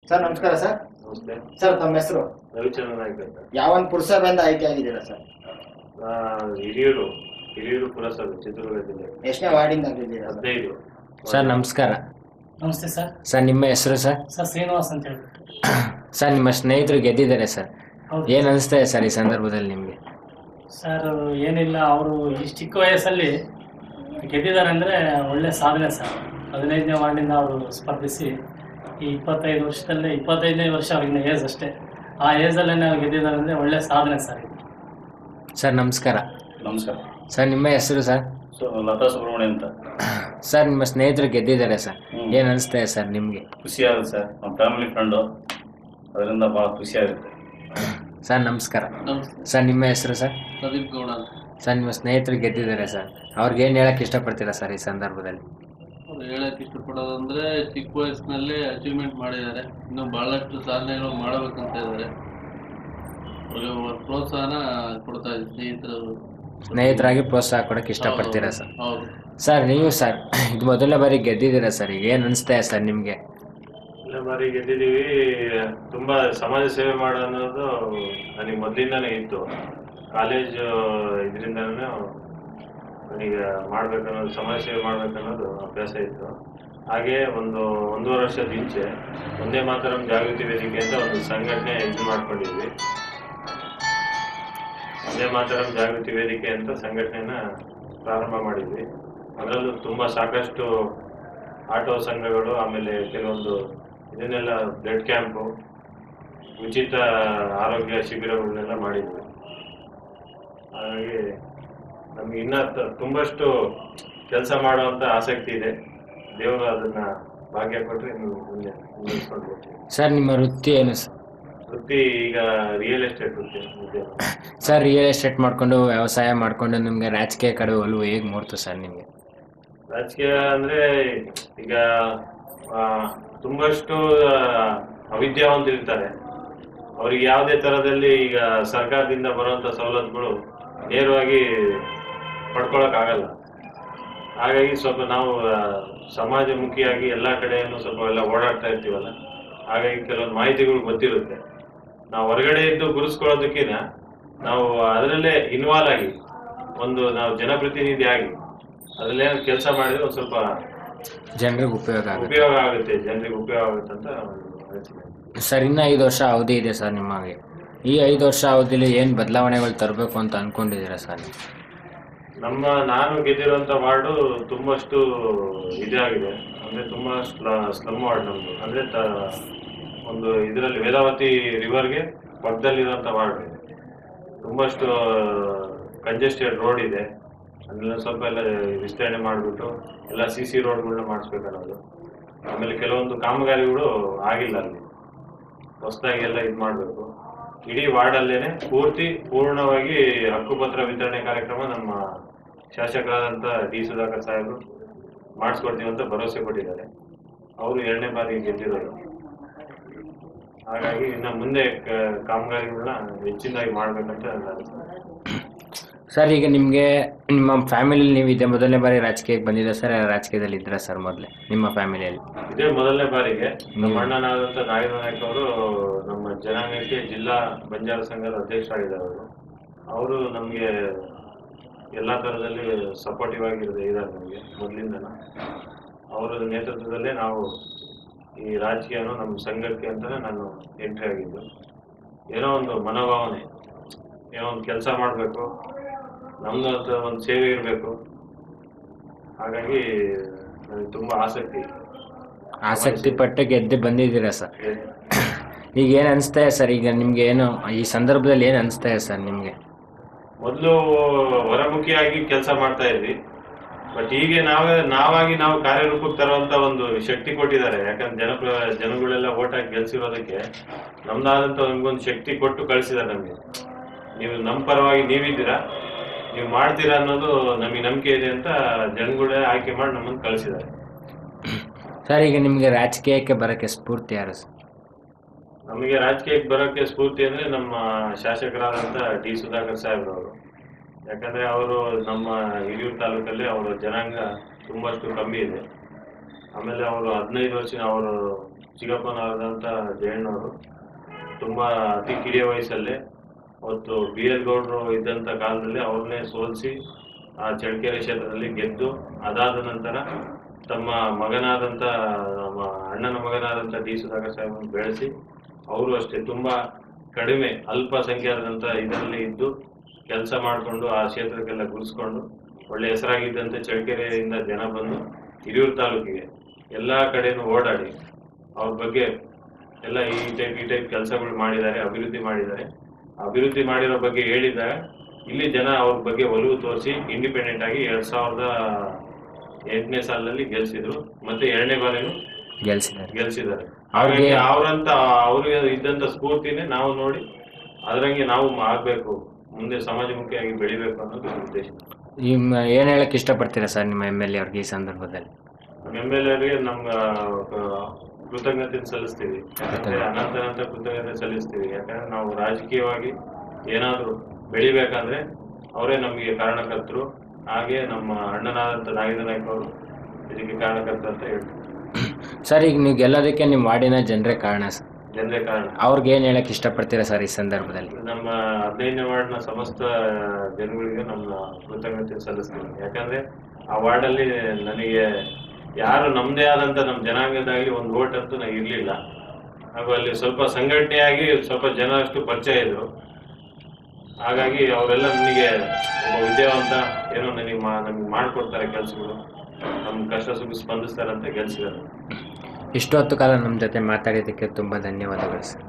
Sir ನಮಸ್ಕಾರ sir. ನಮಸ್ತೆ sir ತಮ್ಮ ಹೆಸರು? ರವಿಚಂದ್ರ ನಾಯ್ಕ ಅಂತ. ಯಾವ ಒಂದು ಪುರಸಭೆಯಿಂದ ಆಯ್ಕೆ ಆಗಿದ್ದೀರಾ ಸರ್? ಹಿರಿಯೂರು ಪುರಸಭೆ, ಚಿತ್ರದುರ್ಗ ಜಿಲ್ಲೆ. ಎಷ್ಟನೇ ವಾರ್ಡಿಂದ ಆಗಿದ್ದೀರಾ? 15. ಸರ್ ನಮಸ್ಕಾರ. ನಮಸ್ತೆ ಸರ್. ಸರ್ ನಿಮ್ಮ ಹೆಸರು ಸರ್? ಸರ್ ಶ್ರೀನಿವಾಸ್ ಅಂತ ಹೇಳ್ಬಿಟ್ಟು. ಸರ್ ನಿಮ್ಮ ಸ್ನೇಹಿತರು ಗೆದ್ದಿದ್ದಾರೆ ಸರ್, ಹೌದು ಏನು ಅನಿಸ್ತಾ ಇದೆ ಸರ್ ಈ ಸಂದರ್ಭದಲ್ಲಿ ನಿಮಗೆ? ಸರ್ ಏನಿಲ್ಲ, ಅವರು ಈ ಚಿಕ್ಕ ವಯಸ್ಸಲ್ಲಿ ಗೆದ್ದಿದ್ದಾರೆ ಅಂದರೆ ಒಳ್ಳೆ ಸಾಧನೆ ಸರ್. 15ನೇ ವಾರ್ಡಿಂದ ಅವರು ಸ್ಪರ್ಧಿಸಿ ಈ 25ನೇ ವರ್ಷ ಅವ್ರಿಗೆ ಏಜ್ ಅಷ್ಟೇ, ಆ ಏಜಲ್ಲೇ ಅವ್ರು ಗೆದ್ದಿದ್ದಾರೆ ಅಂದರೆ ಒಳ್ಳೆ ಸಾಧನೆ ಸರ್. ಸರ್ ನಮಸ್ಕಾರ. ನಮಸ್ಕಾರ ಸರ್ ನಿಮ್ಮ ಹೆಸರು ಸರ್? ಲತಾ ಸುಬ್ರಹ್ಮಣ್ಯ ಅಂತ. ಸರ್ ನಿಮ್ಮ ಸ್ನೇಹಿತರು ಗೆದ್ದಿದ್ದಾರೆ ಸರ್, ಏನು ಅನಿಸ್ತಾ ಇದೆ ಸರ್ ನಿಮಗೆ? ಖುಷಿ ಆಗುತ್ತೆ ಸರ್, ನಮ್ಮ ಫ್ಯಾಮಿಲಿ ಫ್ರೆಂಡು, ಅದರಿಂದ ಭಾಳ ಖುಷಿ ಆಗುತ್ತೆ. ಸರ್ ನಮಸ್ಕಾರ. ನಮಸ್ತೆ ಸರ್ ನಿಮ್ಮ ಹೆಸರು ಸರ್? ಪ್ರದೀಪ್ ಗೌಡ ಅಂತ. ಸರ್ ನಿಮ್ಮ ಸ್ನೇಹಿತರು ಗೆದ್ದಿದ್ದಾರೆ ಸರ್, ಅವ್ರಿಗೆ ಏನು ಹೇಳಕ್ಕೆ ಇಷ್ಟಪಡ್ತೀರಾ ಸರ್ ಈ ಸಂದರ್ಭದಲ್ಲಿ? ಅವ್ರು ಹೇಳಕ್ಕೆ ಇಷ್ಟಪಡೋದಂದರೆ ಚಿಕ್ಕ ವಯಸ್ಸಿನಲ್ಲೇ ಅಚೀವ್ಮೆಂಟ್ ಮಾಡಿದ್ದಾರೆ, ಇನ್ನೂ ಭಾಳಷ್ಟು ಸಾಧನೆಗಳು ಮಾಡಬೇಕಂತ ಇದ್ದಾರೆ. ಅವ್ರಿಗೆ ಪ್ರೋತ್ಸಾಹನ ಕೊಡ್ತಾ ಇದ್ದಾರೆ ಸ್ನೇಹಿತರಾಗಿ ಪ್ರೋತ್ಸಾಹ ಕೊಡೋಕ್ಕೆ ಇಷ್ಟಪಡ್ತೀರಾ ಸರ್? ಹೌದು ಸರ್ ನೀವು ಸರ್ ಇದು ಮೊದಲನೇ ಬಾರಿ ಗೆದ್ದಿದ್ದೀರಾ ಸರ್, ಈಗ ಏನು ಅನಿಸ್ತಾ ಇದೆ ಸರ್ ನಿಮಗೆ? ಮೊದಲನೇ ಬಾರಿ ಗೆದ್ದಿದ್ದೀವಿ. ತುಂಬಾ ಸಮಾಜ ಸೇವೆ ಮಾಡೋ ಅನ್ನೋದು ನನಗೆ ಮೊದಲಿಂದಾನೇ ಇತ್ತು. ಕಾಲೇಜು ಇದರಿಂದನೇ ನನಗೆ ಮಾಡ್ಬೇಕನ್ನೋದು, ಸಮಾಜ ಸೇವೆ ಮಾಡ್ಬೇಕನ್ನೋದು ಅಭ್ಯಾಸ ಇತ್ತು. ಹಾಗೆ ಒಂದೂವರೆ ವರ್ಷದ ಮುಂಚೆ ಒಂದೇ ಮಾತರಂ ಜಾಗೃತಿ ವೇದಿಕೆ ಅಂತ ಒಂದು ಸಂಘಟನೆ ಇದು ಮಾಡ್ಕೊಂಡಿದ್ವಿ. ಒಂದೇ ಮಾತರಂ ಜಾಗೃತಿ ವೇದಿಕೆ ಅಂತ ಸಂಘಟನೆನ ಪ್ರಾರಂಭ ಮಾಡಿದ್ವಿ. ಅದರಲ್ಲೂ ತುಂಬ ಸಾಕಷ್ಟು ಆಟೋ ಸಂಘಗಳು, ಆಮೇಲೆ ಕೆಲವೊಂದು ಇದನ್ನೆಲ್ಲ ಬ್ಲಡ್ ಕ್ಯಾಂಪು, ಉಚಿತ ಆರೋಗ್ಯ ಶಿಬಿರಗಳನ್ನೆಲ್ಲ ಮಾಡಿದ್ವಿ. ಹಾಗಾಗಿ ನಮ್ಗೆ ಇನ್ನೂ ತುಂಬಷ್ಟು ಕೆಲಸ ಮಾಡುವಂಥ ಆಸಕ್ತಿ ಇದೆ. ದೇವರು ಅದನ್ನ ಭಾಗ್ಯ ಕೊಟ್ಟರೆ ಇನ್ನು ಮುಂದೆ ಮುಂದುವರಿಸ್ಕೊಂಡು ಹೋಗ್ತೀವಿ. ಸರ್ ನಿಮ್ಮ ವೃತ್ತಿ ಏನು ಸರ್? ವೃತ್ತಿ ಈಗ ರಿಯಲ್ ಎಸ್ಟೇಟ್ ವೃತ್ತಿ ಇದೆ. ಸರ್ ರಿಯಲ್ ಎಸ್ಟೇಟ್ ಮಾಡಿಕೊಂಡು ವ್ಯವಸಾಯ ಮಾಡಿಕೊಂಡು ನಿಮಗೆ ರಾಜಕೀಯ ಕಡೆ ಒಲವು ಹೇಗೆ ಮೂಡ್ತು ಸರ್ ನಿಮಗೆ? ರಾಜಕೀಯ ಅಂದರೆ ಈಗ ತುಂಬಷ್ಟು ಅವಿದ್ಯಾವಂತರಿರ್ತಾರೆ. ಅವರಿಗೆ ಯಾವುದೇ ಥರದಲ್ಲಿ ಈಗ ಸರ್ಕಾರದಿಂದ ಬರುವಂಥ ಸವಲತ್ತುಗಳು ನೇರವಾಗಿ ಪಡ್ಕೊಳಕ್ಕಾಗಲ್ಲ. ಹಾಗಾಗಿ ಸ್ವಲ್ಪ ನಾವು ಸಮಾಜಮುಖಿಯಾಗಿ ಎಲ್ಲ ಕಡೆಯನ್ನು ಸ್ವಲ್ಪ ಎಲ್ಲ ಓಡಾಡ್ತಾ ಇರ್ತೀವಲ್ಲ, ಹಾಗಾಗಿ ಕೆಲವೊಂದು ಮಾಹಿತಿಗಳು ಗೊತ್ತಿರುತ್ತೆ. ನಾವು ಹೊರಗಡೆ ಇದ್ದು ಗುರುಸ್ಕೊಳ್ಳೋದಕ್ಕಿಂತ ನಾವು ಅದರಲ್ಲೇ ಇನ್ವಾಲ್ವ್ ಆಗಿ ನಾವು ಜನಪ್ರತಿನಿಧಿ ಆಗಿ ಅದರಲ್ಲೇ ಕೆಲಸ ಮಾಡಿದ್ರೆ ಒಂದು ಸ್ವಲ್ಪ ಜನರಿಗೆ ಉಪಯೋಗ ಆಗುತ್ತೆ, ಜನರಿಗೆ ಉಪಯೋಗ ಆಗುತ್ತೆ ಅಂತ ಅನಿಸಿದೆ. ಸರ್ ಇನ್ನು 5 ವರ್ಷ ಅವಧಿ ಇದೆ ಸರ್ ನಿಮಗೆ. ಈ 5 ವರ್ಷ ಅವಧಿಲಿ ಏನು ಬದಲಾವಣೆಗಳು ತರಬೇಕು ಅಂತ ಅಂದ್ಕೊಂಡಿದ್ದೀರಾ ಸರ್? ನಾನು ಗೆದ್ದಿರುವಂಥ ವಾರ್ಡು ತುಂಬಷ್ಟು ಇದಾಗಿದೆ, ಅಂದರೆ ತುಂಬ ಸ್ಲಮ್ ವಾರ್ಡ್ ನಮ್ಮದು. ಅಂದರೆ ಒಂದು ಇದರಲ್ಲಿ ವೇದಾವತಿ ರಿವರ್ಗೆ ಪಕ್ಕದಲ್ಲಿರುವಂಥ ವಾರ್ಡ್ ಇದೆ. ತುಂಬಷ್ಟು ಕಂಜೆಸ್ಟೆಡ್ ರೋಡ್ ಇದೆ. ಅದನ್ನೆಲ್ಲ ಸ್ವಲ್ಪ ಎಲ್ಲ ವಿಸ್ತರಣೆ ಮಾಡಿಬಿಟ್ಟು ಎಲ್ಲ CC ರೋಡ್ಗಳನ್ನ ಮಾಡಿಸ್ಬೇಕನ್ನೋದು. ಆಮೇಲೆ ಕೆಲವೊಂದು ಕಾಮಗಾರಿಗಳು ಆಗಿಲ್ಲ, ಅಲ್ಲಿ ಹೊಸದಾಗಿ ಎಲ್ಲ ಇದು ಮಾಡಬೇಕು. ಇಡೀ ವಾರ್ಡಲ್ಲೇನೆ ಪೂರ್ಣವಾಗಿ ಹಕ್ಕುಪತ್ರ ವಿತರಣೆ ಕಾರ್ಯಕ್ರಮ ನಮ್ಮ ಶಾಸಕರಾದಂಥ ಡಿ ಸುಧಾಕರ್ ಸಾಹೇಬರು ಮಾಡಿಸ್ಕೊಡ್ತೀವಿ ಅಂತ ಭರವಸೆ ಕೊಟ್ಟಿದ್ದಾರೆ. ಅವರು 2ನೇ ಬಾರಿ ಗೆದ್ದಿರೋರು. ಹಾಗಾಗಿ ಇನ್ನು ಮುಂದೆ ಕಾಮಗಾರಿಗಳನ್ನ ಹೆಚ್ಚಿನದಾಗಿ ಮಾಡ್ಬೇಕಂತ ಸರ್ ಈಗ ನಿಮಗೆ ನಿಮ್ಮ ಫ್ಯಾಮಿಲಿಯಲ್ಲಿ ನೀವು ಇದೇ ಮೊದಲನೇ ಬಾರಿ ರಾಜಕೀಯಕ್ಕೆ ಬಂದಿದ್ದ ಸರ್? ರಾಜಕೀಯದಲ್ಲಿ ಇದ್ರ ಸರ್ ಮೊದಲೇ ನಿಮ್ಮ ಫ್ಯಾಮಿಲಿಯಲ್ಲಿ? ಇದೇ ಮೊದಲನೇ ಬಾರಿಗೆ. ನಮ್ಮ ಅಣ್ಣನಾದಂಥ ನಾಗೇಂದ್ರ ನಾಯ್ಕ ಅವರು ನಮ್ಮ ಜನಾಂಗಕ್ಕೆ ಜಿಲ್ಲಾ ಬಂಜಾರ ಸಂಘದ ಅಧ್ಯಕ್ಷರಾಗಿದ್ದಾರೆ. ಅವರು ನಮಗೆ ಎಲ್ಲ ಥರದಲ್ಲಿ ಸಪೋರ್ಟಿವ್ ಇದ್ದಾರೆ ನಮಗೆ ಮೊದಲಿಂದ. ಅವರ ನೇತೃತ್ವದಲ್ಲೇ ನಾವು ಈ ರಾಜಕೀಯನೂ ನಮ್ಮ ಸಂಘಕ್ಕೆ ಅಂತಲೇ ನಾನು ಎಂಟ್ರಿ ಆಗಿದ್ದು. ಏನೋ ಒಂದು ಮನೋಭಾವನೆ, ಏನೋ ಒಂದು ಕೆಲಸ ಮಾಡಬೇಕು, ನಮ್ಮದು ಅಂತ ಒಂದು ಸೇವೆ ಇರಬೇಕು. ಹಾಗಾಗಿ ನನಗೆ ತುಂಬ ಆಸಕ್ತಿ ಪಟ್ಟು ಗೆದ್ದು ಬಂದಿದ್ದೀರಾ ಸರ್. ಈಗ ಏನು ಅನಿಸ್ತಾ ಇದೆ ಸರ್? ಈಗ ನಿಮ್ಗೆ ಏನು ಈ ಸಂದರ್ಭದಲ್ಲಿ ಏನು ಅನಿಸ್ತಾ ಇದೆ ಸರ್ ನಿಮಗೆ? ಮೊದಲು ಹೊರಮುಖಿಯಾಗಿ ಕೆಲಸ ಮಾಡ್ತಾ ಇದ್ವಿ, ಬಟ್ ಈಗ ನಾವಾಗಿ ನಾವು ಕಾರ್ಯರೂಪಕ್ಕೆ ತರುವಂತ ಒಂದು ಶಕ್ತಿ ಕೊಟ್ಟಿದ್ದಾರೆ. ಯಾಕಂದ್ರೆ ಜನಗಳೆಲ್ಲ ಓಟ್ ಹಾಕಿ ಗೆಲ್ಸಿರೋದಕ್ಕೆ ನಮ್ದಾದಂತ ನಮ್ಗೊಂದು ಶಕ್ತಿ ಕೊಟ್ಟು ಕಳಿಸಿದ್ದಾರೆ ನಮಗೆ. ನೀವು ನಮ್ಮ ಪರವಾಗಿ ನೀವಿದ್ದೀರಾ, ನೀವು ಮಾಡ್ತೀರಾ ಅನ್ನೋದು ನಮಗೆ ನಂಬಿಕೆ ಇದೆ ಅಂತ ಜನಗಳೇ ಆಯ್ಕೆ ಮಾಡಿ ನಮ್ಮನ್ನು ಕಳಿಸಿದ್ದಾರೆ. ಸರ್ ಈಗ ನಿಮಗೆ ರಾಜಕೀಯಕ್ಕೆ ಬರೋಕ್ಕೆ ಸ್ಫೂರ್ತಿ ಯಾರು ಸರ್? ನಮಗೆ ರಾಜಕೀಯಕ್ಕೆ ಬರೋಕ್ಕೆ ಸ್ಫೂರ್ತಿ ಅಂದರೆ ನಮ್ಮ ಶಾಸಕರಾದಂಥ ಡಿ ಸುಧಾಕರ್ ಸಾಹೇಬ್ರವರು. ಯಾಕಂದರೆ ಅವರು ನಮ್ಮ ಹಿರಿಯೂರು ತಾಲೂಕಲ್ಲಿ ಅವರ ಜನಾಂಗ ತುಂಬಷ್ಟು ಕಮ್ಮಿ ಇದೆ. ಆಮೇಲೆ ಅವರು 15 ವರ್ಷ ಅವರು ಚಿಕ್ಕಪ್ಪನವರಾದಂಥ ಜಯಣ್ಣವರು ತುಂಬ ಅತಿ ಕಿರಿಯ ವಯಸ್ಸಲ್ಲೇ ಅವತ್ತು ಬಿ ಎಲ್ ಗೌಡರು ಇದ್ದಂಥ ಕಾಲದಲ್ಲಿ ಅವ್ರನ್ನೇ ಸೋಲಿಸಿ ಆ ಚಳ್ಳಕೆರೆ ಕ್ಷೇತ್ರದಲ್ಲಿ ಗೆದ್ದು ಅದಾದ ನಂತರ ತಮ್ಮ ಮಗನಾದಂಥ ನಮ್ಮ ಅಣ್ಣನ ಮಗನಾದಂಥ ಡಿ ಸುಧಾಕರ್ ಸಾಹೇಬನ್ನು ಬೆಳೆಸಿ ಅವರು ಅಷ್ಟೇ ತುಂಬ ಕಡಿಮೆ ಅಲ್ಪಸಂಖ್ಯಾತದಂಥ ಇದರಲ್ಲಿ ಇದ್ದು ಕೆಲಸ ಮಾಡಿಕೊಂಡು ಆ ಕ್ಷೇತ್ರಕ್ಕೆಲ್ಲ ಗುರುಸ್ಕೊಂಡು ಒಳ್ಳೆ ಹೆಸರಾಗಿದ್ದಂಥ ಚಳ್ಳಕೆರೆಯಿಂದ ಜನ ಬಂದು ಹಿರಿಯೂರು ತಾಲೂಕಿಗೆ ಎಲ್ಲ ಕಡೆನೂ ಓಡಾಡಿ ಅವ್ರ ಬಗ್ಗೆ ಎಲ್ಲ ಈ ಟೈಪ್ ಕೆಲಸಗಳು ಮಾಡಿದ್ದಾರೆ, ಅಭಿವೃದ್ಧಿ ಮಾಡಿದ್ದಾರೆ. ಅಭಿವೃದ್ಧಿ ಮಾಡಿರೋ ಬಗ್ಗೆ ಹೇಳಿದಾಗ ಇಲ್ಲಿ ಜನ ಅವ್ರ ಬಗ್ಗೆ ಒಲವು ತೋರಿಸಿ ಇಂಡಿಪೆಂಡೆಂಟ್ ಆಗಿ 2008ನೇ ಸಾಲಿನಲ್ಲಿ ಗೆಲ್ಸಿದ್ರು. ಮತ್ತೆ 2ನೇ ಬಾರಿನೂ ಗೆಲ್ಸಿದ್ದಾರೆ. ಹಾಗಾಗಿ ಅವ್ರಿಗೆ ಇದ್ದಂತ ಸ್ಫೂರ್ತಿನೇ ನಾವು ನೋಡಿ ಅದರಂಗೆ ನಾವು ಆಗ್ಬೇಕು, ಮುಂದೆ ಸಮಾಜಮುಖಿಯಾಗಿ ಬೆಳಿಬೇಕು ಅನ್ನೋದು ಉದ್ದೇಶ. ಏನ್ ಹೇಳಕ್ ಇಷ್ಟಪಡ್ತೀರಾ ಸರ್ ನಿಮ್ಮ MLA ಅವ್ರಿಗೆ ಈ ಸಂದರ್ಭದಲ್ಲಿ? MLA ಅವರಿಗೆ ನಮ್ಗೆ ಕೃತಜ್ಞತೆ ಸಲ್ಲಿಸ್ತೀವಿ, ಅನಂತ ಕೃತಜ್ಞತೆ ಸಲ್ಲಿಸ್ತೀವಿ. ಯಾಕಂದ್ರೆ ನಾವು ರಾಜಕೀಯವಾಗಿ ಏನಾದ್ರು ಬೆಳಿಬೇಕಂದ್ರೆ ಅವರೇ ನಮಗೆ ಕಾರಣಕರ್ತರು. ಹಾಗೆ ನಮ್ಮ ಅಣ್ಣನಾದಂಥ ನಾಗೇಂದ್ರ ನಾಯ್ಕ ಅವರು ಇದಕ್ಕೆ ಕಾರಣಕರ್ತರು ಅಂತ ಹೇಳ್ತೀವಿ. ಸರ್ ಈಗ ನೀವು ಗೆಲ್ಲೋದಕ್ಕೆ ನಿಮ್ಮ ವಾರ್ಡಿನ ಜನರೇ ಕಾರಣ ಸರ್. ಜನರೇ ಕಾರಣ. ಅವ್ರಿಗೆ ಏನ್ ಹೇಳಕ್ ಇಷ್ಟಪಡ್ತೀರಾ ಸರ್ ಈ ಸಂದರ್ಭದಲ್ಲಿ? ನಮ್ಮ 15ನೇ ವಾರ್ಡ್ನ ಸಮಸ್ತ ಜನಗಳಿಗೆ ನಮ್ಮ ಕೃತಜ್ಞತೆ ಸಲ್ಲಿಸ್ತೀವಿ. ಯಾಕಂದ್ರೆ ಆ ವಾರ್ಡಲ್ಲಿ ನನಗೆ ಯಾರು ನಮ್ಮದೇ ಆದಂಥ ನಮ್ಮ ಜನಾಂಗದಾಗಲಿ ಒಂದು ವೋಟ್ ಅಂತೂ ನನಗೆ ಇರಲಿಲ್ಲ. ಹಾಗೂ ಅಲ್ಲಿ ಸ್ವಲ್ಪ ಸಂಘಟನೆಯಾಗಿ ಸ್ವಲ್ಪ ಜನ ಅಷ್ಟು ಪರಿಚಯ ಇದ್ರು. ಹಾಗಾಗಿ ಅವರೆಲ್ಲ ನನಗೆ ಒಬ್ಬ ವಿದ್ಯಾವಂತ ಏನೋ ನಮಗೆ ಮಾಡಿಕೊಡ್ತಾರೆ ಕೆಲಸಗಳು, ನಮ್ಮ ಕಷ್ಟ ಸುಖ ಸ್ಪಂದಿಸ್ತಾರೆ ಅಂತ ಗೆಲ್ಸಿದ್ದಾರೆ. ಇಷ್ಟೊತ್ತು ಕಾಲ ನಮ್ಮ ಜೊತೆ ಮಾತಾಡಿದ್ದಕ್ಕೆ ತುಂಬ ಧನ್ಯವಾದಗಳು ಸರ್.